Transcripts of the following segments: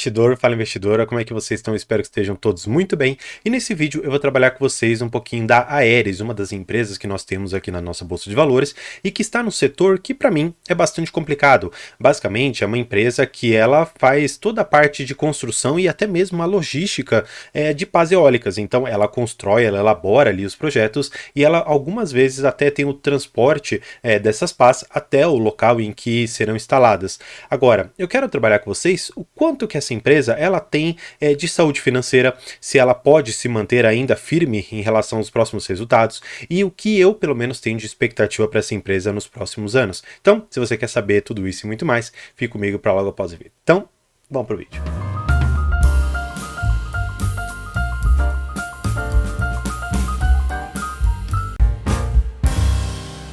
Investidor, fala investidora, como é que vocês estão? Espero que estejam todos muito bem. E nesse vídeo eu vou trabalhar com vocês um pouquinho da Aeris, uma das empresas que nós temos aqui na nossa bolsa de valores e que está no setor que para mim é bastante complicado. Basicamente é uma empresa que ela faz toda a parte de construção e até mesmo a logística de pás eólicas. Então ela constrói, ela elabora ali os projetos e ela algumas vezes até tem o transporte dessas pás até o local em que serão instaladas. Agora, eu quero trabalhar com vocês o quanto que essa empresa ela tem de saúde financeira, se ela pode se manter ainda firme em relação aos próximos resultados e o que eu pelo menos tenho de expectativa para essa empresa nos próximos anos. Então, se você quer saber tudo isso e muito mais, fique comigo para logo após o vídeo. Então, vamos pro vídeo.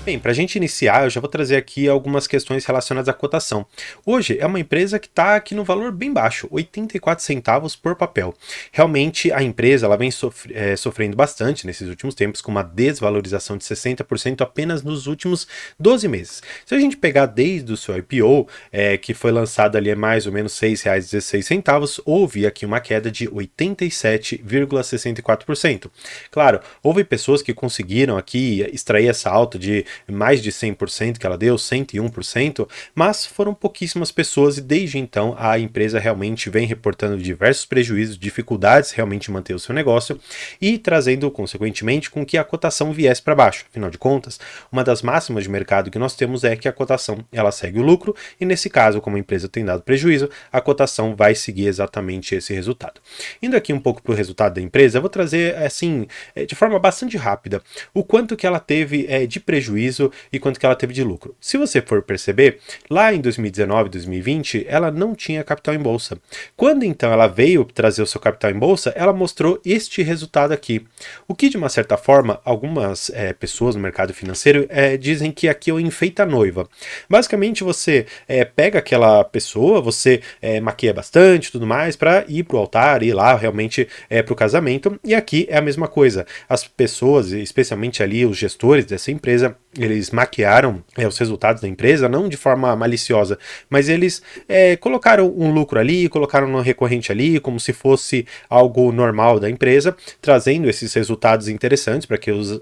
Bem, para a gente iniciar, eu já vou trazer aqui algumas questões relacionadas à cotação. Hoje é uma empresa que está aqui no valor bem baixo, 84 centavos por papel. Realmente a empresa ela vem sofrendo bastante nesses últimos tempos, com uma desvalorização de 60% apenas nos últimos 12 meses. Se a gente pegar desde o seu IPO, que foi lançado ali a mais ou menos R$ 6,16, houve aqui uma queda de 87,64%. Claro, houve pessoas que conseguiram aqui extrair essa alta de mais de 100% que ela deu, 101%, mas foram pouquíssimas pessoas e desde então a empresa realmente vem reportando diversos prejuízos, dificuldades realmente em manter o seu negócio e trazendo consequentemente com que a cotação viesse para baixo. Afinal de contas, uma das máximas de mercado que nós temos é que a cotação ela segue o lucro e nesse caso, como a empresa tem dado prejuízo, a cotação vai seguir exatamente esse resultado. Indo aqui um pouco para o resultado da empresa, eu vou trazer assim, de forma bastante rápida, o quanto que ela teve de prejuízo e quanto que ela teve de lucro. Se você for perceber, lá em 2019, 2020, ela não tinha capital em bolsa. Quando então ela veio trazer o seu capital em bolsa, ela mostrou este resultado aqui. O que de uma certa forma, algumas pessoas no mercado financeiro dizem que aqui é o enfeita noiva. Basicamente você pega aquela pessoa, você maquia bastante tudo mais para ir para o altar, ir lá realmente para o casamento e aqui é a mesma coisa. As pessoas, especialmente ali os gestores dessa empresa, eles maquiaram os resultados da empresa, não de forma maliciosa, mas eles colocaram um lucro ali, colocaram um recorrente ali, como se fosse algo normal da empresa, trazendo esses resultados interessantes para que os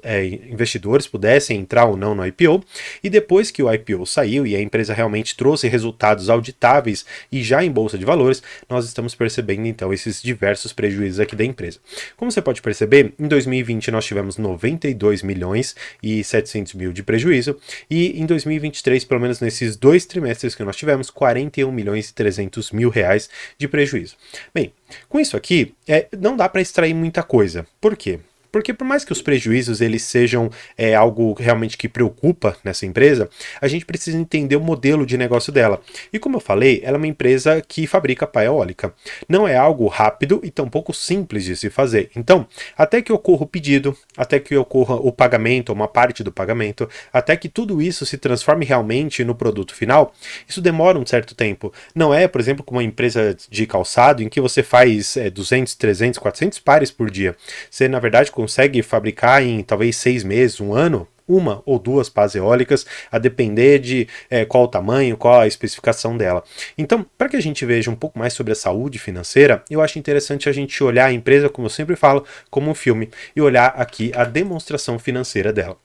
investidores pudessem entrar ou não no IPO. E depois que o IPO saiu e a empresa realmente trouxe resultados auditáveis e já em bolsa de valores, nós estamos percebendo então esses diversos prejuízos aqui da empresa. Como você pode perceber, em 2020 nós tivemos 92 milhões e 700 mil de prejuízo e em 2023, pelo menos nesses 2 trimestres que nós tivemos, 41 milhões e 300 mil reais de prejuízo. Bem, com isso aqui, não dá para extrair muita coisa. Por quê? Porque por mais que os prejuízos eles sejam algo realmente que preocupa nessa empresa, a gente precisa entender o modelo de negócio dela. E como eu falei, ela é uma empresa que fabrica pá eólica. Não é algo rápido e tampouco simples de se fazer. Então, até que ocorra o pedido, até que ocorra o pagamento, uma parte do pagamento, até que tudo isso se transforme realmente no produto final, isso demora um certo tempo. Não é, por exemplo, como uma empresa de calçado em que você faz 200, 300, 400 pares por dia. Você, na verdade, consegue fabricar em talvez 6 meses, um ano, uma ou duas pás eólicas, a depender de qual o tamanho, qual a especificação dela. Então, para que a gente veja um pouco mais sobre a saúde financeira, eu acho interessante a gente olhar a empresa, como eu sempre falo, como um filme, e olhar aqui a demonstração financeira dela.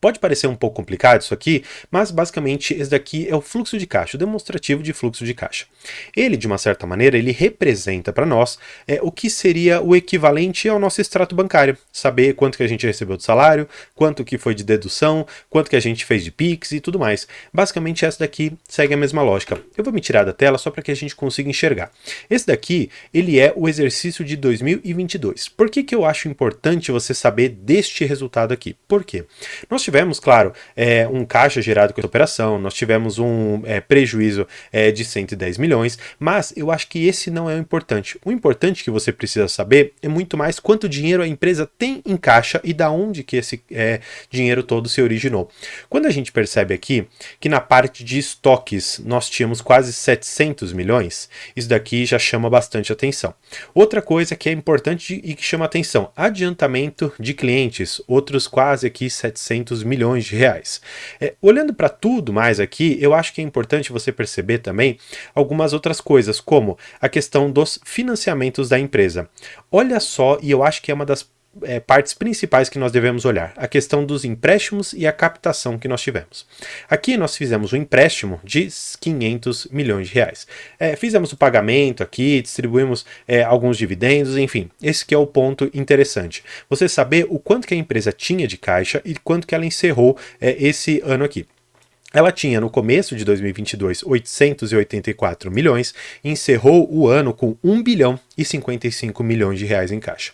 Pode parecer um pouco complicado isso aqui, mas basicamente esse daqui é o fluxo de caixa, o demonstrativo de fluxo de caixa. Ele, de uma certa maneira, ele representa para nós o que seria o equivalente ao nosso extrato bancário. Saber quanto que a gente recebeu de salário, quanto que foi de dedução, quanto que a gente fez de Pix e tudo mais. Basicamente essa daqui segue a mesma lógica. Eu vou me tirar da tela só para que a gente consiga enxergar. Esse daqui, ele é o exercício de 2022. Por que que eu acho importante você saber deste resultado aqui? Por quê? Nós tivemos, claro, um caixa gerado com essa operação, nós tivemos um prejuízo de 110 milhões, mas eu acho que esse não é o importante. O importante que você precisa saber é muito mais quanto dinheiro a empresa tem em caixa e da onde que esse dinheiro todo se originou. Quando a gente percebe aqui que na parte de estoques nós tínhamos quase 700 milhões, isso daqui já chama bastante atenção. Outra coisa que é importante e que chama atenção, adiantamento de clientes, outros quase aqui 700 400 milhões de reais. Olhando para tudo mais aqui, eu acho que é importante você perceber também algumas outras coisas, como a questão dos financiamentos da empresa. Olha só, e eu acho que é uma das partes principais que nós devemos olhar, a questão dos empréstimos e a captação que nós tivemos. Aqui nós fizemos um empréstimo de 500 milhões de reais. Fizemos o pagamento aqui, distribuímos alguns dividendos, enfim, esse que é o ponto interessante. Você saber o quanto que a empresa tinha de caixa e quanto que ela encerrou esse ano aqui. Ela tinha no começo de 2022 884 milhões e encerrou o ano com 1 bilhão e 55 milhões de reais em caixa.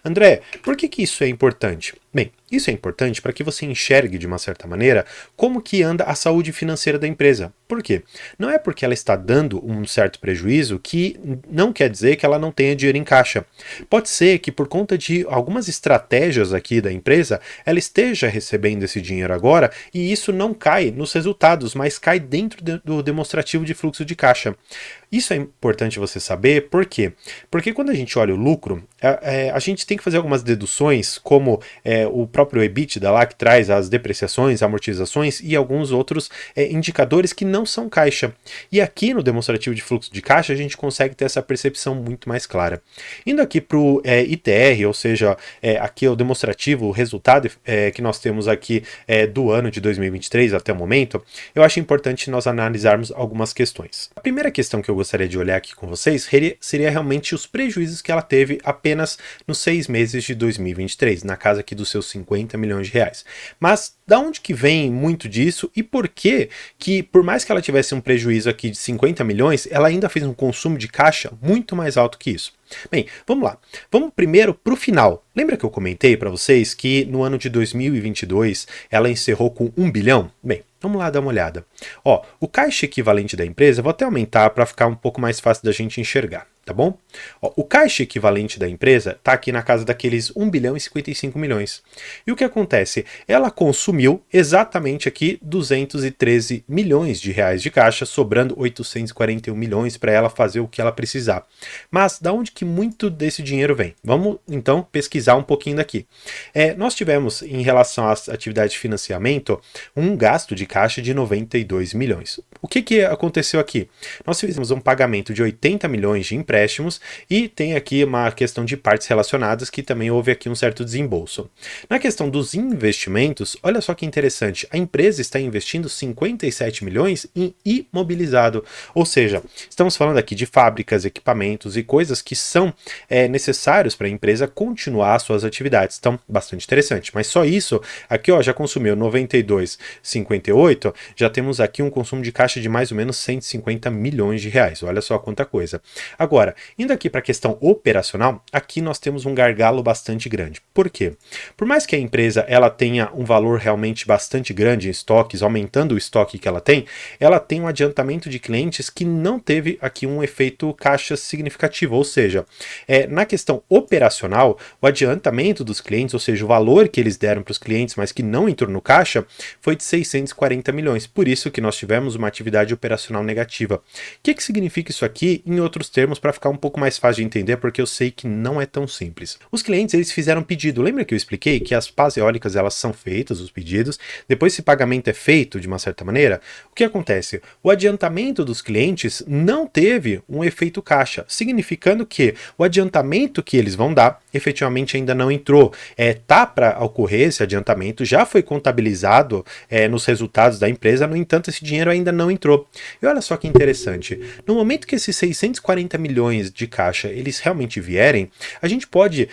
André, por que isso é importante? Bem, isso é importante para que você enxergue de uma certa maneira como que anda a saúde financeira da empresa. Por quê? Não é porque ela está dando um certo prejuízo que não quer dizer que ela não tenha dinheiro em caixa. Pode ser que por conta de algumas estratégias aqui da empresa, ela esteja recebendo esse dinheiro agora e isso não cai nos resultados, mas cai dentro do demonstrativo de fluxo de caixa. Isso é importante você saber, por quê? Porque quando a gente olha o lucro, a gente tem que fazer algumas deduções, como o próprio EBITDA lá, que traz as depreciações, amortizações e alguns outros indicadores que não são caixa. E aqui no demonstrativo de fluxo de caixa, a gente consegue ter essa percepção muito mais clara. Indo aqui para o ITR, ou seja, aqui é o demonstrativo, o resultado que nós temos aqui do ano de 2023 até o momento, eu acho importante nós analisarmos algumas questões. A primeira questão que eu gostaria de olhar aqui com vocês seria realmente os prejuízos que ela teve apenas nos 6 meses de 2023, na casa aqui dos seus 50 milhões de reais. Mas da onde que vem muito disso e por que por mais que ela tivesse um prejuízo aqui de 50 milhões, ela ainda fez um consumo de caixa muito mais alto que isso? Bem, vamos lá. Vamos primeiro para o final. Lembra que eu comentei para vocês que no ano de 2022 ela encerrou com 1 bilhão? Bem, vamos lá dar uma olhada. O caixa equivalente da empresa, vou até aumentar para ficar um pouco mais fácil da gente enxergar, tá bom? O caixa equivalente da empresa está aqui na casa daqueles 1 bilhão e 55 milhões. E o que acontece? Ela consumiu exatamente aqui 213 milhões de reais de caixa, sobrando 841 milhões para ela fazer o que ela precisar. Mas da onde que muito desse dinheiro vem? Vamos então pesquisar um pouquinho daqui. Nós tivemos, em relação às atividades de financiamento, um gasto de caixa de 92 milhões. O que aconteceu aqui? Nós fizemos um pagamento de 80 milhões de empréstimos e tem aqui uma questão de partes relacionadas que também houve aqui um certo desembolso. Na questão dos investimentos, olha só que interessante, a empresa está investindo 57 milhões em imobilizado, ou seja, estamos falando aqui de fábricas, equipamentos e coisas que são necessários para a empresa continuar suas atividades. Então, bastante interessante. Mas só isso, aqui já consumiu 92,58, já temos aqui um consumo de caixa de mais ou menos 150 milhões de reais. Olha só quanta coisa. Agora, indo aqui para a questão operacional, aqui nós temos um gargalo bastante grande. Por quê? Por mais que a empresa ela tenha um valor realmente bastante grande em estoques, aumentando o estoque que ela tem um adiantamento de clientes que não teve aqui um efeito caixa significativo, ou seja, na questão operacional, o adiantamento dos clientes, ou seja, o valor que eles deram para os clientes, mas que não entrou no caixa, foi de 640 milhões. Por isso que nós tivemos uma atividade operacional negativa. O que significa isso aqui em outros termos para ficar um pouco mais fácil de entender, porque eu sei que não é tão simples. Os clientes eles fizeram pedido. Lembra que eu expliquei que as pás eólicas elas são feitas, os pedidos, depois esse pagamento é feito de uma certa maneira? O que acontece? O adiantamento dos clientes não teve um efeito caixa, significando que o adiantamento que eles vão dar efetivamente ainda não entrou. Tá para ocorrer esse adiantamento, já foi contabilizado nos resultados da empresa, no entanto esse dinheiro ainda não entrou. E olha só que interessante, no momento que esses 640 milhões de caixa eles realmente vierem, a gente pode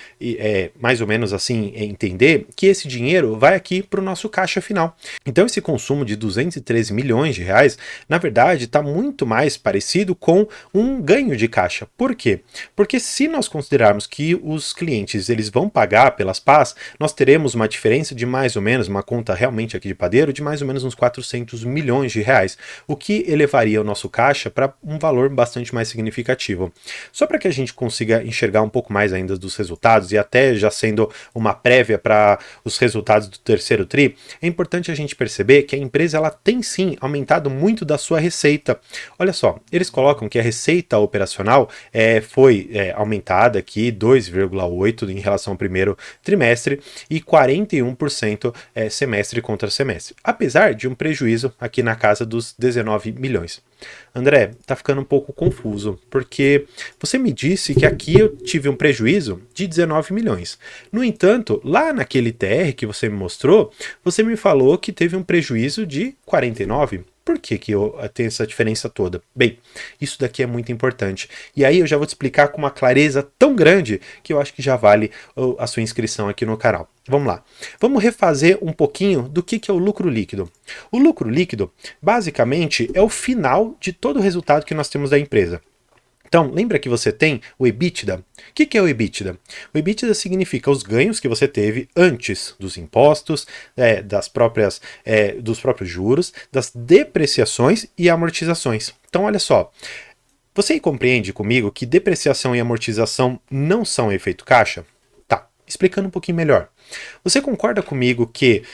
mais ou menos assim entender que esse dinheiro vai aqui para o nosso caixa final. Então esse consumo de 213 milhões de reais, na verdade está muito mais parecido com um ganho de caixa. Por quê? Porque se nós considerarmos que os clientes eles vão pagar pelas pás, nós teremos uma diferença de mais ou menos, uma conta realmente aqui de padeiro, de mais ou menos uns 400 milhões de reais, o que elevaria o nosso caixa para um valor bastante mais significativo. Só para que a gente consiga enxergar um pouco mais ainda dos resultados e até já sendo uma prévia para os resultados do terceiro tri, é importante a gente perceber que a empresa ela tem sim aumentado muito da sua receita. Olha só, eles colocam que a receita operacional foi aumentada aqui 2,8% em relação ao primeiro trimestre e 41% semestre contra semestre, apesar de um prejuízo aqui na casa dos 19 milhões. André, tá ficando um pouco confuso, porque você me disse que aqui eu tive um prejuízo de 19 milhões. No entanto, lá naquele TR que você me mostrou, você me falou que teve um prejuízo de 49. Por que eu tenho essa diferença toda? Bem, isso daqui é muito importante. E aí eu já vou te explicar com uma clareza tão grande que eu acho que já vale a sua inscrição aqui no canal. Vamos lá. Vamos refazer um pouquinho do que é o lucro líquido. O lucro líquido, basicamente, é o final de todo o resultado que nós temos da empresa. Então, lembra que você tem o EBITDA? O que é o EBITDA? O EBITDA significa os ganhos que você teve antes dos impostos, dos próprios juros, das depreciações e amortizações. Então, olha só. Você compreende comigo que depreciação e amortização não são efeito caixa? Tá, explicando um pouquinho melhor. Você concorda comigo que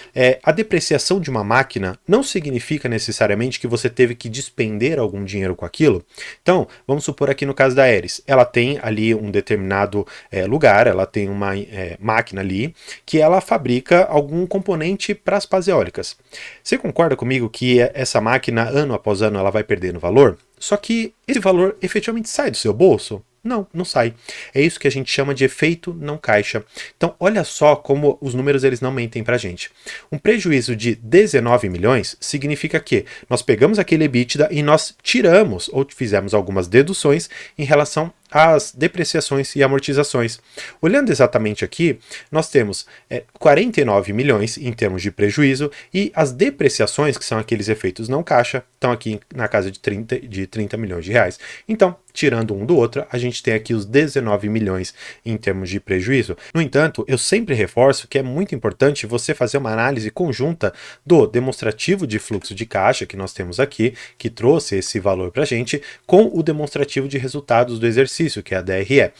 a depreciação de uma máquina não significa necessariamente que você teve que despender algum dinheiro com aquilo? Então, vamos supor aqui no caso da Aeris, ela tem ali um determinado lugar, ela tem uma máquina ali que ela fabrica algum componente para as pás eólicas. Você concorda comigo que essa máquina, ano após ano, ela vai perdendo valor? Só que esse valor efetivamente sai do seu bolso? Não sai. É isso que a gente chama de efeito não caixa. Então, olha só como os números eles não mentem pra gente. Um prejuízo de 19 milhões significa que nós pegamos aquele EBITDA e nós tiramos ou fizemos algumas deduções em relação às depreciações e amortizações. Olhando exatamente aqui, nós temos 49 milhões em termos de prejuízo e as depreciações, que são aqueles efeitos não caixa, estão aqui na casa de 30 milhões de reais. Então, tirando um do outro, a gente tem aqui os 19 milhões em termos de prejuízo. No entanto, eu sempre reforço que é muito importante você fazer uma análise conjunta do demonstrativo de fluxo de caixa que nós temos aqui, que trouxe esse valor para a gente, com o demonstrativo de resultados do exercício, que é a DRE.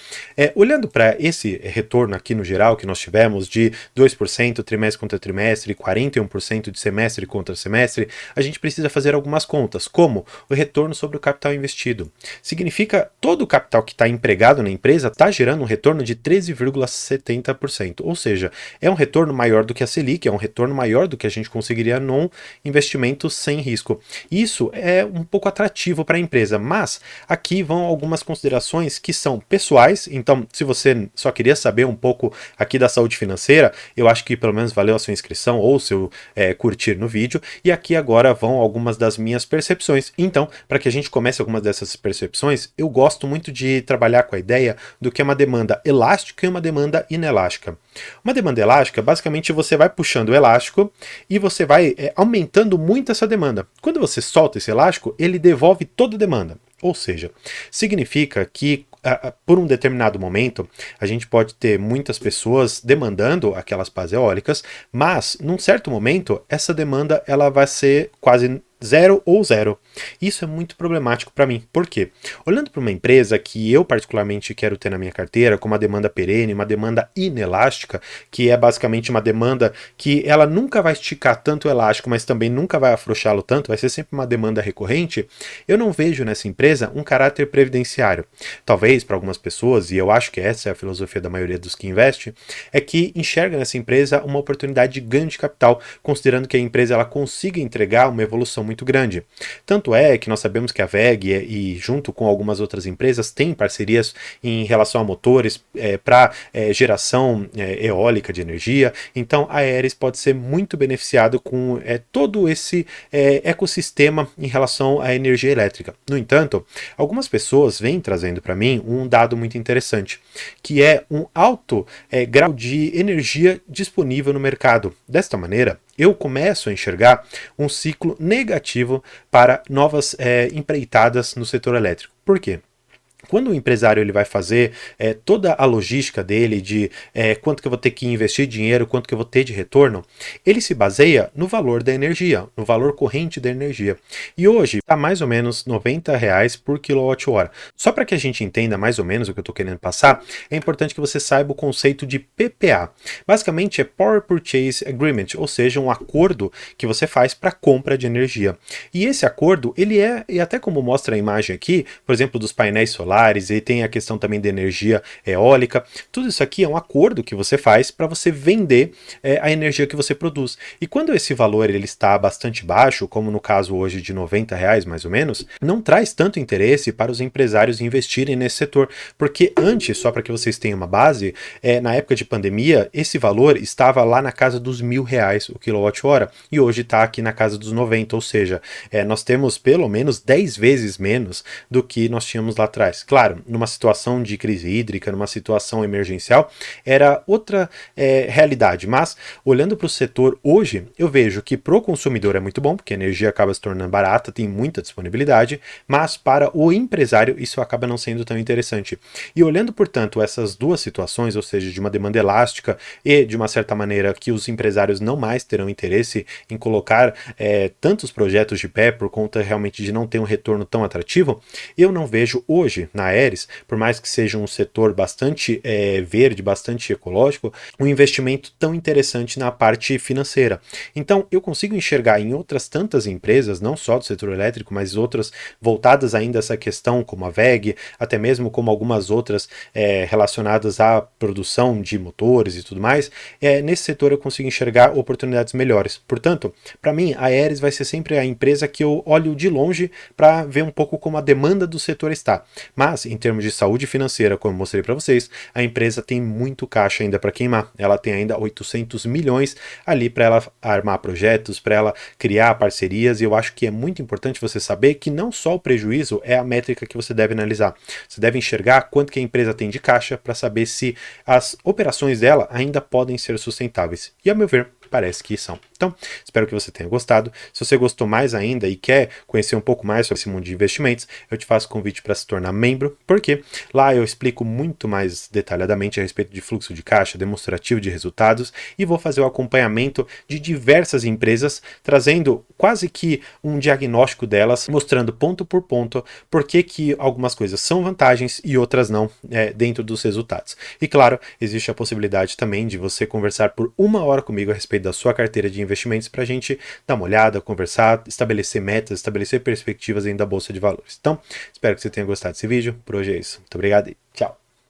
Olhando para esse retorno aqui no geral que nós tivemos de 2% trimestre contra trimestre, 41% de semestre contra semestre, a gente precisa fazer algumas contas, como o retorno sobre o capital investido. Significa todo o capital que está empregado na empresa está gerando um retorno de 13,70%, ou seja, é um retorno maior do que a Selic, é um retorno maior do que a gente conseguiria num investimento sem risco. Isso é um pouco atrativo para a empresa, mas aqui vão algumas considerações que são pessoais. Então, se você só queria saber um pouco aqui da saúde financeira, eu acho que pelo menos valeu a sua inscrição ou o seu curtir no vídeo. E aqui agora vão algumas das minhas percepções. Então, para que a gente comece algumas dessas percepções, eu gosto muito de trabalhar com a ideia do que é uma demanda elástica e uma demanda inelástica. Uma demanda elástica, basicamente você vai puxando o elástico e você vai aumentando muito essa demanda. Quando você solta esse elástico, ele devolve toda a demanda. Ou seja, significa que por um determinado momento a gente pode ter muitas pessoas demandando aquelas pás eólicas, mas num certo momento essa demanda ela vai ser quase zero ou zero. Isso é muito problemático para mim. Por quê? Olhando para uma empresa que eu particularmente quero ter na minha carteira, com uma demanda perene, uma demanda inelástica, que é basicamente uma demanda que ela nunca vai esticar tanto o elástico, mas também nunca vai afrouxá-lo tanto, vai ser sempre uma demanda recorrente, eu não vejo nessa empresa um caráter previdenciário. Talvez para algumas pessoas, e eu acho que essa é a filosofia da maioria dos que investe, é que enxerga nessa empresa uma oportunidade de ganho de capital, considerando que a empresa ela consiga entregar uma evolução muito grande. Tanto é que nós sabemos que a WEG e junto com algumas outras empresas tem parcerias em relação a motores para geração eólica de energia. Então a Aeris pode ser muito beneficiado com todo esse ecossistema em relação à energia elétrica. No entanto, algumas pessoas vêm trazendo para mim um dado muito interessante, que é um alto grau de energia disponível no mercado. Desta maneira, eu começo a enxergar um ciclo negativo para novas empreitadas no setor elétrico. Por quê? Quando o empresário ele vai fazer toda a logística dele de quanto que eu vou ter que investir dinheiro, quanto que eu vou ter de retorno, ele se baseia no valor da energia, no valor corrente da energia. E hoje está mais ou menos R$ 90 por quilowatt-hora. Só para que a gente entenda mais ou menos o que eu estou querendo passar, é importante que você saiba o conceito de PPA. Basicamente é Power Purchase Agreement, ou seja, um acordo que você faz para compra de energia. E esse acordo, ele e até como mostra a imagem aqui, por exemplo, dos painéis solares, e tem a questão também da energia eólica, tudo isso aqui é um acordo que você faz para você vender a energia que você produz. E quando esse valor ele está bastante baixo, como no caso hoje de R$ 90 mais ou menos, não traz tanto interesse para os empresários investirem nesse setor, porque antes, só para que vocês tenham uma base, na época de pandemia, esse valor estava lá na casa dos R$ 1.000 o quilowatt-hora, e hoje está aqui na casa dos 90, ou seja, nós temos pelo menos 10 vezes menos do que nós tínhamos lá atrás. Claro, numa situação de crise hídrica, numa situação emergencial, era outra realidade, mas olhando para o setor hoje, eu vejo que para o consumidor é muito bom, porque a energia acaba se tornando barata, tem muita disponibilidade, mas para o empresário isso acaba não sendo tão interessante. E olhando, portanto, essas duas situações, ou seja, de uma demanda elástica e de uma certa maneira que os empresários não mais terão interesse em colocar tantos projetos de pé por conta realmente de não ter um retorno tão atrativo, eu não vejo hoje na Aeris, por mais que seja um setor bastante verde, bastante ecológico, um investimento tão interessante na parte financeira. Então eu consigo enxergar em outras tantas empresas, não só do setor elétrico, mas outras voltadas ainda a essa questão, como a WEG, até mesmo como algumas outras relacionadas à produção de motores e tudo mais, nesse setor eu consigo enxergar oportunidades melhores. Portanto, para mim, a Aeris vai ser sempre a empresa que eu olho de longe para ver um pouco como a demanda do setor está. Mas, em termos de saúde financeira, como eu mostrei para vocês, a empresa tem muito caixa ainda para queimar. Ela tem ainda 800 milhões ali para ela armar projetos, para ela criar parcerias, e eu acho que é muito importante você saber que não só o prejuízo é a métrica que você deve analisar. Você deve enxergar quanto que a empresa tem de caixa para saber se as operações dela ainda podem ser sustentáveis. E, a meu ver, parece que são. Então, espero que você tenha gostado. Se você gostou mais ainda e quer conhecer um pouco mais sobre esse mundo de investimentos, eu te faço convite para se tornar membro, porque lá eu explico muito mais detalhadamente a respeito de fluxo de caixa, demonstrativo de resultados, e vou fazer o acompanhamento de diversas empresas, trazendo quase que um diagnóstico delas, mostrando ponto por ponto por que algumas coisas são vantagens e outras não dentro dos resultados. E claro, existe a possibilidade também de você conversar por 1 hora comigo a respeito da sua carteira de investimentos para a gente dar uma olhada, conversar, estabelecer metas, estabelecer perspectivas dentro da Bolsa de Valores. Então, espero que você tenha gostado desse vídeo. Por hoje é isso. Muito obrigado e tchau!